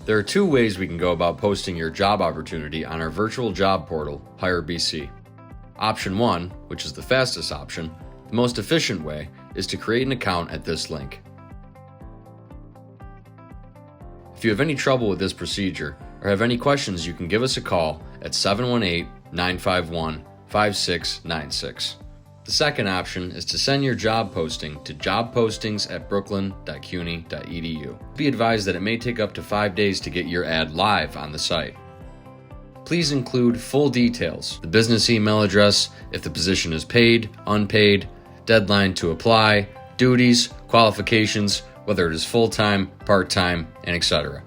There are two ways we can go about posting your job opportunity on our virtual job portal, HireBC. Option 1, which is the fastest option, the most efficient way, is to create an account at this link. If you have any trouble with this procedure or have any questions, you can give us a call at 718-951-5696. The second option is to send your job posting to jobpostings@brooklyn.cuny.edu. Be advised that it may take up to 5 days to get your ad live on the site. Please include full details: the business email address, if the position is paid, unpaid, deadline to apply, duties, qualifications, whether it is full-time, part-time, and etc.